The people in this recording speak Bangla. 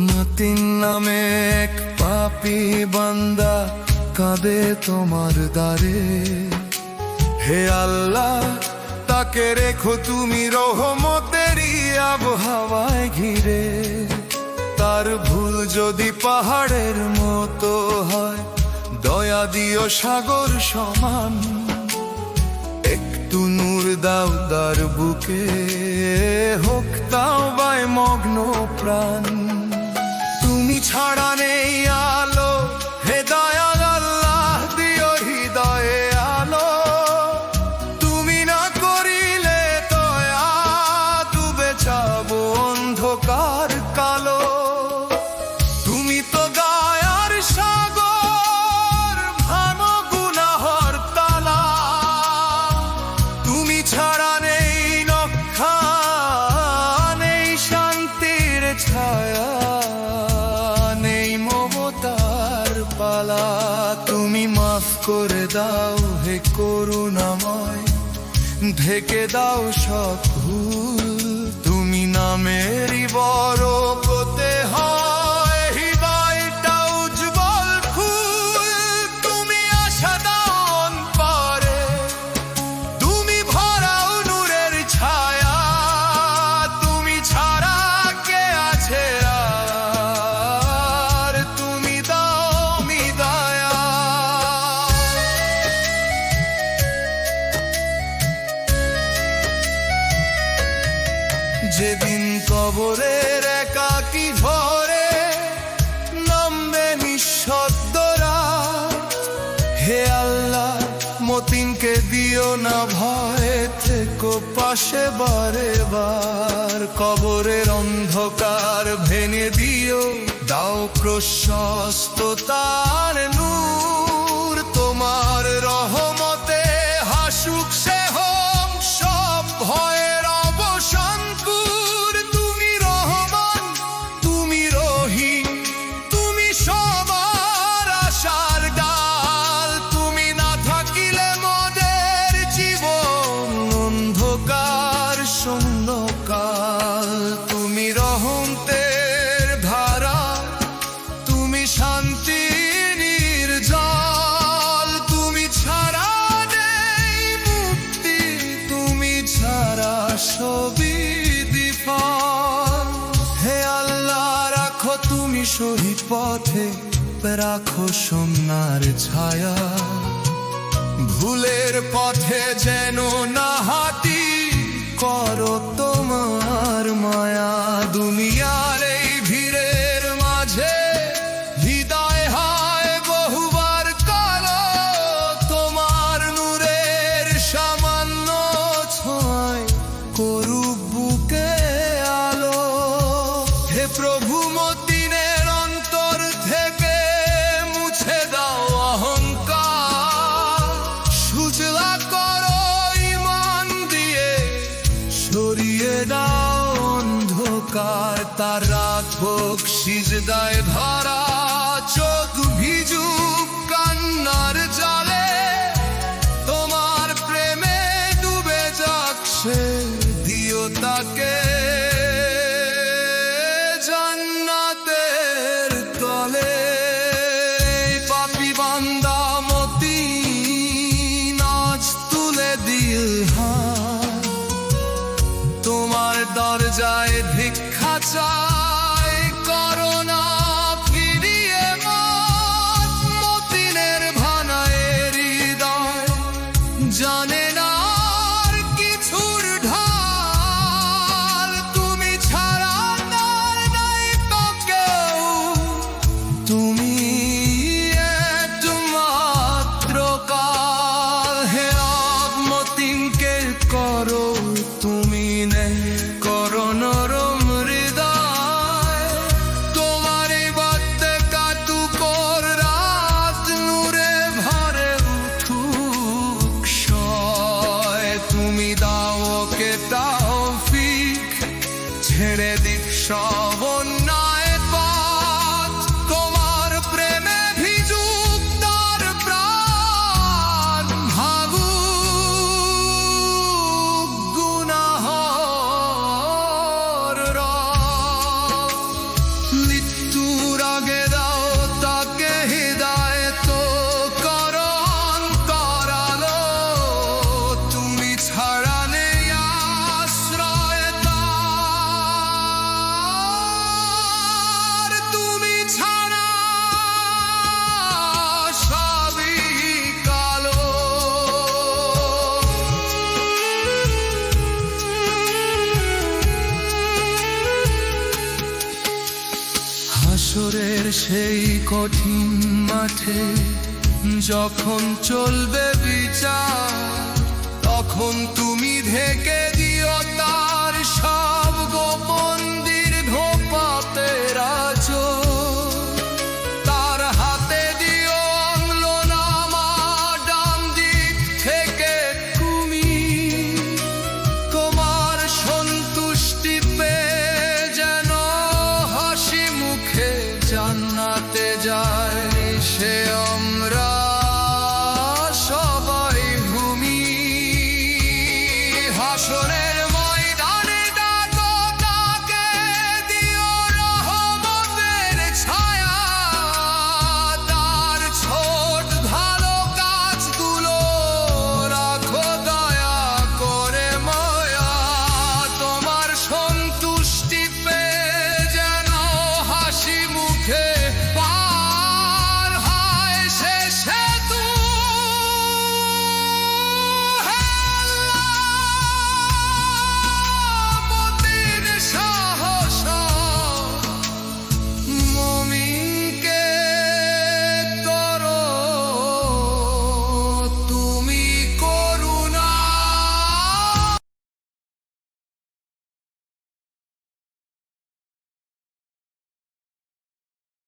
মতিন নামে এক পাপী বান্দা কাঁদে তোমার দ্বারে। হে আল্লাহ, তাকে রেখো তুমি রহমতেরই আবহাওয়ায় ঘিরে। তার ভুল যদি পাহাড়ের মতো হয়, দয়া দিও সাগর সমান। একটু নূর দাও তার বুকে, হোক তাওবায় মগ্ন প্রাণ। তুমি ছাড়া নেই আলো, হে দয়াল আল্লাহ দিও হৃদয়ে আলো। তুমি না করিলে দয়া, ডুবে যাব অন্ধকার কালো। তুমি তো দয়ার সাগর, ভানো গুনাহর তালা। তুমি ছাড়া নেই রক্ষা, নেই শান্তির ছায়া, তুমি মাফ করে দাও হে করুণাময়, ঢেকে দাও সব ভুল। তুমি নামেরই বরকতে হয় হৃদয়টা উজ্জ্বল ফুল। তুমি আশা দাও অন্তরে, তুমি ভরাও নূরের ছায়া। তুমি ছাড়া কে আছে আর, তুমি দাও দয়া। যেদিন কবরের একাকী ঝরে নামবে নিঃশব্দরা, হে আল্লাহ মতিনকে দিও না ভয়, থেকো পাশে বারে বার। কবরের অন্ধকার ভেঙে দিও, দাও প্রশস্ততার নূর। তোমার রহমতে হাসুক সে হোম সব ভয়ের অবসান। তুমি রহমান, তুমি রহিম, তুমি সবার আশার ডাল। তুমি না থাকিলে মোদের জীবন অন্ধকার শূন্যকাল। তুমি রহমতের ধারা, তুমি শান্তি নির্জল। তুমি ছাড়া নেই মুক্তি, তুমি ছাড়া সবই বিফল। হে আল্লাহ, রাখো তুমি শহীদ পথে, রাখো সোনার ছায়া। ভুলের পথে যেন না হাঁটি, করো তোমার মায়া। দুনিয়ার এই ভিড়ের মাঝে হৃদয় হয় বহুবার কালো। তোমার নূরের সামান্য ছোঁয়ায় করুক বুকে আলো। হে প্রভু, মতিনের অন্তর থেকে মুছে দাও অহংকার। সুজলা করো ঈমান দিয়ে, সরিয়ে দাও অন্ধকার। তার রাখুক সিজদায় ধরা, চোখ ভিজুক কান্নার জলে। তোমার প্রেমে ডুবে যাক সে, দিও তাকে জান্নাতের তলে। পাপী বান্দা মতিন আজ তুলে দিল হাত, তোমার দরজায় ভিক্ষা চায়। করোনা সেই কঠিন মাঠে যখন চলবে বিচার, তখন তুমি ঢেকে দিও তার